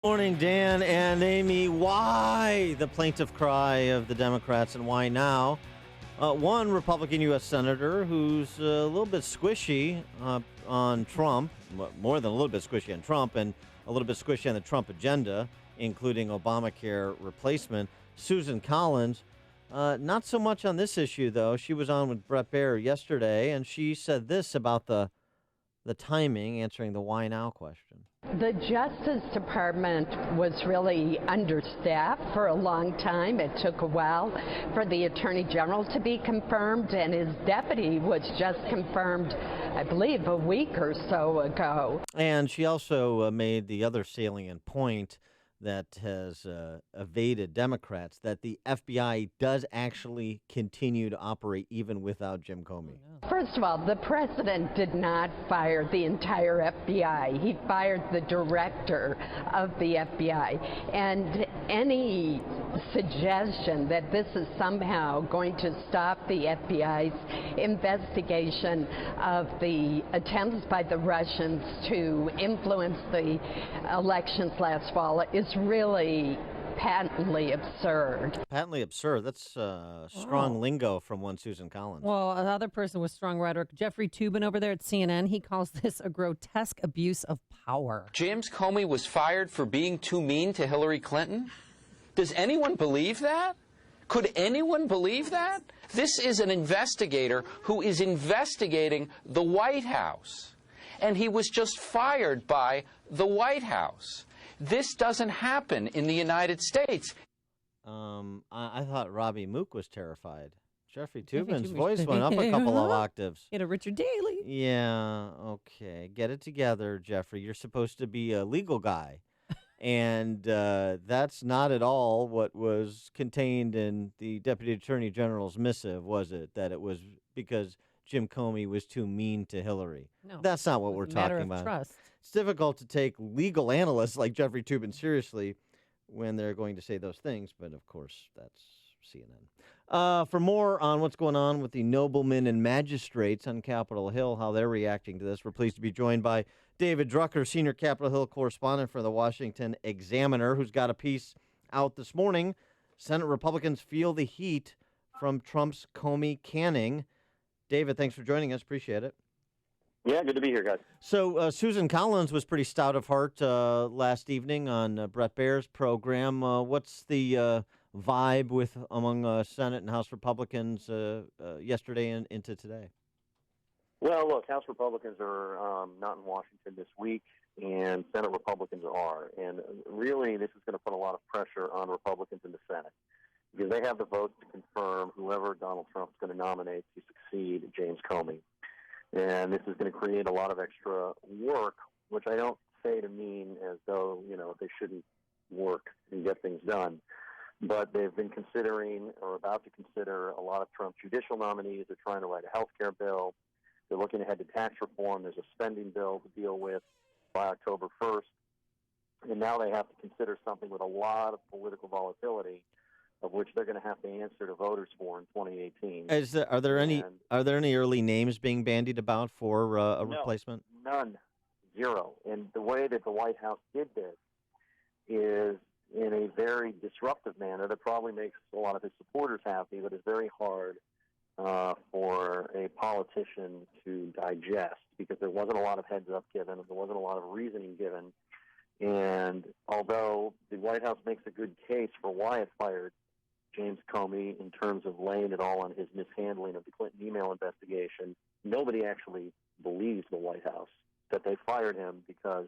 Morning, Dan and Amy. Why the plaintive cry of the Democrats and why now? One Republican U.S. Senator who's a little bit squishy on Trump, more than a little bit squishy on Trump, and a little bit squishy on the Trump agenda, including Obamacare replacement. Susan Collins, not so much on this issue, though. She was on with Bret Baier yesterday, and she said this about the timing, answering the why now question. The Justice Department was really understaffed for a long time. It took a while for the Attorney General to be confirmed, and his deputy was just confirmed, I believe, a week or so ago. And she also made the other salient point that has evaded Democrats, that the FBI does actually continue to operate even without Jim Comey. First of all, the president did not fire the entire FBI. He fired the director of the FBI. And any suggestion that this is somehow going to stop the FBI's investigation of the attempts by the Russians to influence the elections last fall is really patently absurd. Patently absurd. That's strong lingo from one Susan Collins. Well, another person with strong rhetoric, Jeffrey Toobin over there at CNN, he calls this a grotesque abuse of power. James Comey was fired for being too mean to Hillary Clinton? Does anyone believe that? Could anyone believe that? This is an investigator who is investigating the White House, and he was just fired by the White House. This doesn't happen in the United States. I thought Robbie Mook was terrified. Jeffrey Toobin's voice went up a couple of octaves. Get a Richard Daley. Yeah, okay. Get it together, Jeffrey. You're supposed to be a legal guy. And that's not at all what was contained in the Deputy Attorney General's missive, was it? That it was because Jim Comey was too mean to Hillary. No, that's not what we're talking about. Trust. It's difficult to take legal analysts like Jeffrey Toobin seriously when they're going to say those things, but of course that's CNN. For more on what's going on with the noblemen and magistrates on Capitol Hill, how they're reacting to this, we're pleased to be joined by David Drucker, senior Capitol Hill correspondent for the Washington Examiner, who's got a piece out this morning. Senate Republicans feel the heat from Trump's Comey canning. David, thanks for joining us. Appreciate it. Yeah, good to be here, guys. So Susan Collins was pretty stout of heart last evening on Bret Baier's program. What's the vibe among Senate and House Republicans yesterday and into today? Well, look, House Republicans are not in Washington this week, and Senate Republicans are. And really, this is going to put a lot of pressure on Republicans in the Senate because they have the votes to confirm whoever Donald Trump's going to nominate to succeed James Comey. And this is going to create a lot of extra work, which I don't say to mean as though, they shouldn't work and get things done. But they've been considering or about to consider a lot of Trump judicial nominees. They're trying to write a health care bill. They're looking ahead to tax reform. There's a spending bill to deal with by October 1st. And now they have to consider something with a lot of political volatility, of which they're going to have to answer to voters for in 2018. Are there any early names being bandied about for a replacement? None. Zero. And the way that the White House did this is in a very disruptive manner that probably makes a lot of his supporters happy, but it's very hard for a politician to digest because there wasn't a lot of heads up given, there wasn't a lot of reasoning given. And although the White House makes a good case for why it fired James Comey in terms of laying it all on his mishandling of the Clinton email investigation, nobody actually believes the White House that they fired him because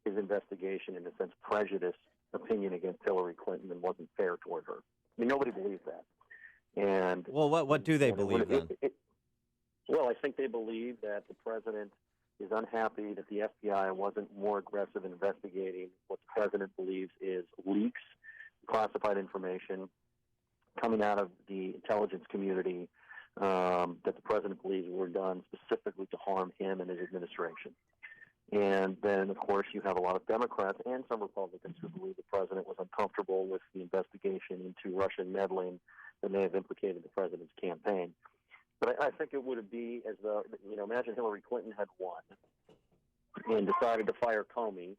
his investigation, in a sense, prejudiced opinion against Hillary Clinton and wasn't fair toward her. I mean, nobody believes that. And well, what do they believe then? Well, I think they believe that the president is unhappy that the FBI wasn't more aggressive in investigating what the president believes is leaks, classified information coming out of the intelligence community that the president believes were done specifically to harm him and his administration. And then, of course, you have a lot of Democrats and some Republicans who believe the president was uncomfortable with the investigation into Russian meddling that may have implicated the president's campaign. But I think it would be as though, imagine Hillary Clinton had won and decided to fire Comey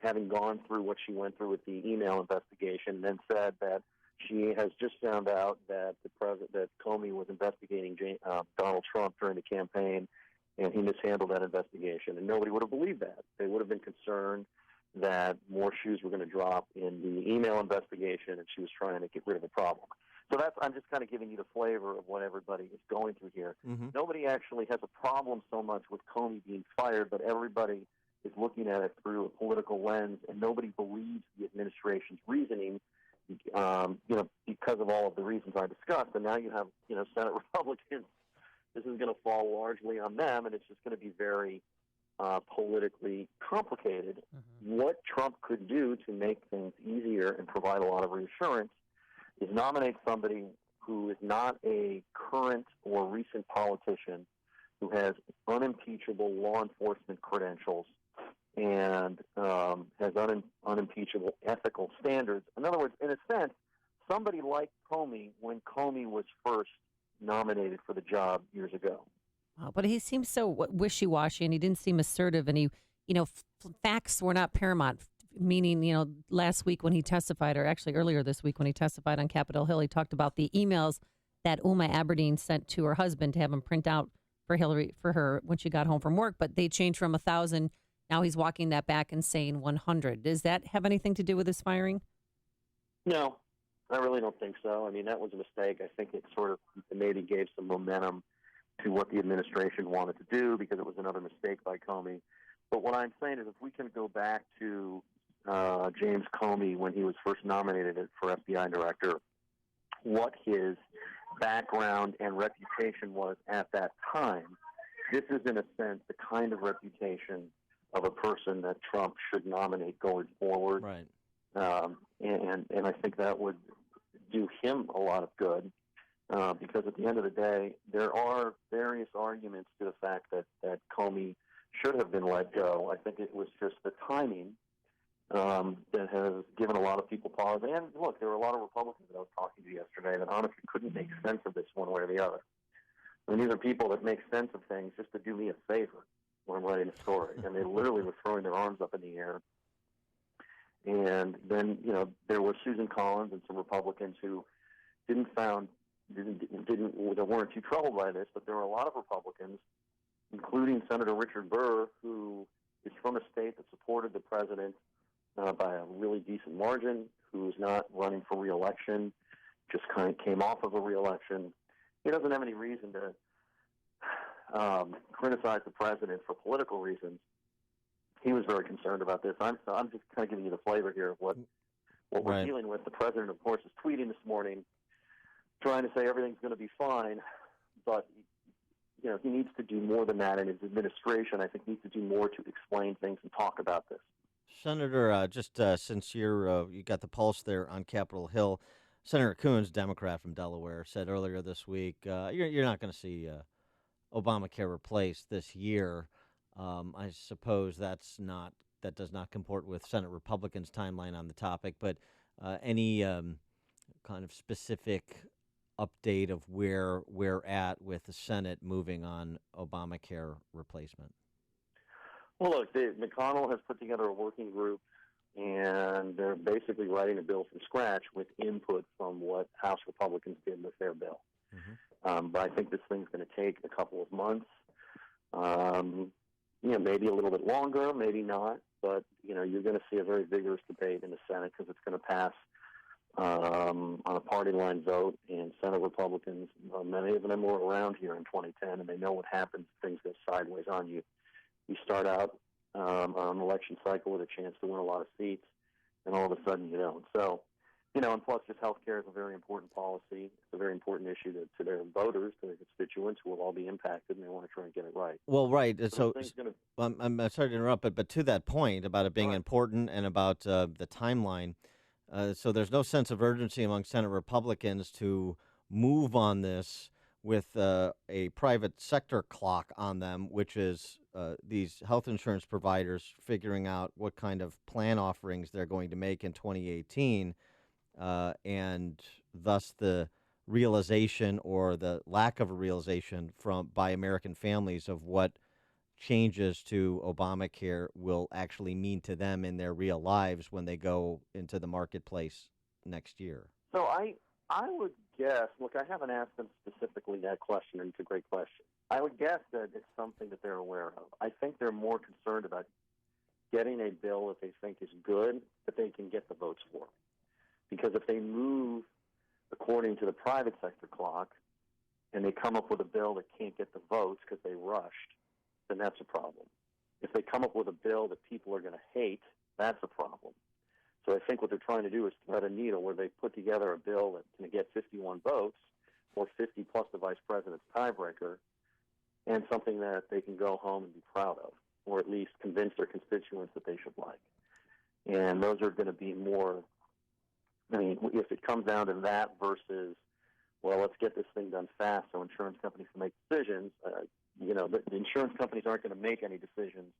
having gone through what she went through with the email investigation, then said that she has just found out that that Comey was investigating Donald Trump during the campaign, and he mishandled that investigation. And nobody would have believed that. They would have been concerned that more shoes were going to drop in the email investigation, and she was trying to get rid of the problem. So I'm just kind of giving you the flavor of what everybody is going through here. Mm-hmm. Nobody actually has a problem so much with Comey being fired, but everybody is looking at it through a political lens, and nobody believes the administration's reasoning, because of all of the reasons I discussed. And now you have, Senate Republicans. This is going to fall largely on them, and it's just going to be very politically complicated. Mm-hmm. What Trump could do to make things easier and provide a lot of reassurance is nominate somebody who is not a current or recent politician, who has unimpeachable law enforcement credentials and has unimpeachable ethical standards. In other words, in a sense, somebody like Comey when Comey was first nominated for the job years ago. But he seems so wishy-washy, and he didn't seem assertive, and he, facts were not paramount. Meaning, last week when he testified, or actually earlier this week when he testified on Capitol Hill, he talked about the emails that Uma Aberdeen sent to her husband to have him print out for her when she got home from work. But they changed from 1,000. Now he's walking that back and saying 100. Does that have anything to do with his firing? No, I really don't think so. I mean, that was a mistake. I think it sort of maybe gave some momentum to what the administration wanted to do, because it was another mistake by Comey. But what I'm saying is, if we can go back to James Comey when he was first nominated for FBI director, what his background and reputation was at that time, this is in a sense the kind of reputation of a person that Trump should nominate going forward. Right. And I think that would do him a lot of good, because at the end of the day, there are various arguments to the fact that Comey should have been let go. I think it was just the timing that has given a lot of people pause. And look, there were a lot of Republicans that I was talking to yesterday that honestly couldn't make sense of this one way or the other. I mean, these are people that make sense of things just to do me a favor when I'm writing a story. And they literally were throwing their arms up in the air. And then, there was Susan Collins and some Republicans who weren't too troubled by this, but there were a lot of Republicans, including Senator Richard Burr, who is from a state that supported the president by a really decent margin, who's not running for re-election, just kind of came off of a re-election. He doesn't have any reason to criticize the president for political reasons. He was very concerned about this. I'm just kind of giving you the flavor here of what we're Right. dealing with. The president, of course, is tweeting this morning, trying to say everything's going to be fine, but he needs to do more than that, and his administration, I think, needs to do more to explain things and talk about this. Senator, since you got the pulse there on Capitol Hill, Senator Coons, Democrat from Delaware, said earlier this week, you're not going to see Obamacare replaced this year. I suppose that does not comport with Senate Republicans' timeline on the topic, but any kind of specific update of where we're at with the Senate moving on Obamacare replacement? Well, look, McConnell has put together a working group, and they're basically writing a bill from scratch with input from what House Republicans did with their bill. Mm-hmm. But I think this thing's going to take a couple of months, maybe a little bit longer, maybe not, but, you're going to see a very vigorous debate in the Senate because it's going to pass on a party line vote, and Senate Republicans, many of them were around here in 2010, and they know what happens if things go sideways on you. You start out on an election cycle with a chance to win a lot of seats, and all of a sudden you don't. So, and plus just health care is a very important policy. It's a very important issue to their voters, to their constituents who will all be impacted, and they want to try and get it right. Well, right. I'm sorry to interrupt, but to that point about it being important and about the timeline, so there's no sense of urgency among Senate Republicans to move on this with a private sector clock on them, which is these health insurance providers figuring out what kind of plan offerings they're going to make in 2018, and thus the realization or the lack of a realization by American families of what changes to Obamacare will actually mean to them in their real lives when they go into the marketplace next year. So I would guess, look, I haven't asked them specifically that question, and it's a great question. I would guess that it's something that they're aware of. I think they're more concerned about getting a bill that they think is good, that they can get the votes for. Because if they move according to the private sector clock and they come up with a bill that can't get the votes because they rushed, then that's a problem. If they come up with a bill that people are going to hate, that's a problem. So I think what they're trying to do is thread a needle where they put together a bill that's going to get 51 votes, or 50 plus the vice president's tiebreaker, and something that they can go home and be proud of, or at least convince their constituents that they should like. And those are going to be more, I mean, if it comes down to that versus, well, let's get this thing done fast so insurance companies can make decisions, the insurance companies aren't going to make any decisions,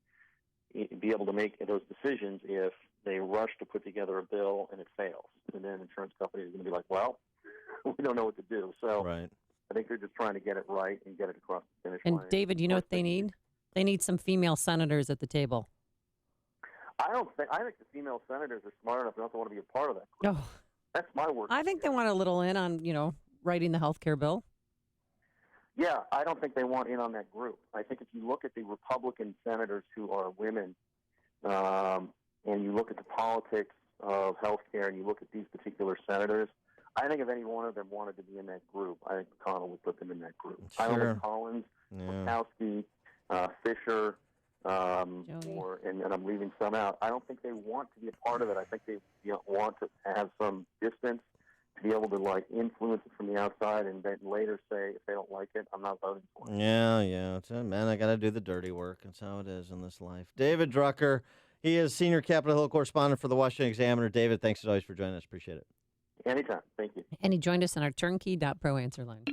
be able to make those decisions if they rush to put together a bill and it fails. And then insurance companies are going to be like, well, we don't know what to do. So Right. I think they're just trying to get it right and get it across the finish And line. David, you know what they need? They need some female senators at the table. I think the female senators are smart enough not to want to be a part of that group. Oh, That's my work. I think they want a little in on, writing the health care bill. Yeah, I don't think they want in on that group. I think if you look at the Republican senators who are women, and you look at the politics of health care and you look at these particular senators, I think if any one of them wanted to be in that group, I think McConnell would put them in that group. I don't Sure. think Collins, Yeah. Murkowski, Fisher, and I'm leaving some out. I don't think they want to be a part of it. I think they want to have some distance, to be able to influence it from the outside, and then later say if they don't like it, I'm not voting for it. Yeah. It's, man, I got to do the dirty work. That's how it is in this life. David Drucker, he is senior Capitol Hill correspondent for the Washington Examiner. David, thanks as always for joining us. Appreciate it. Anytime. Thank you. And he joined us on our turnkey.pro answer line.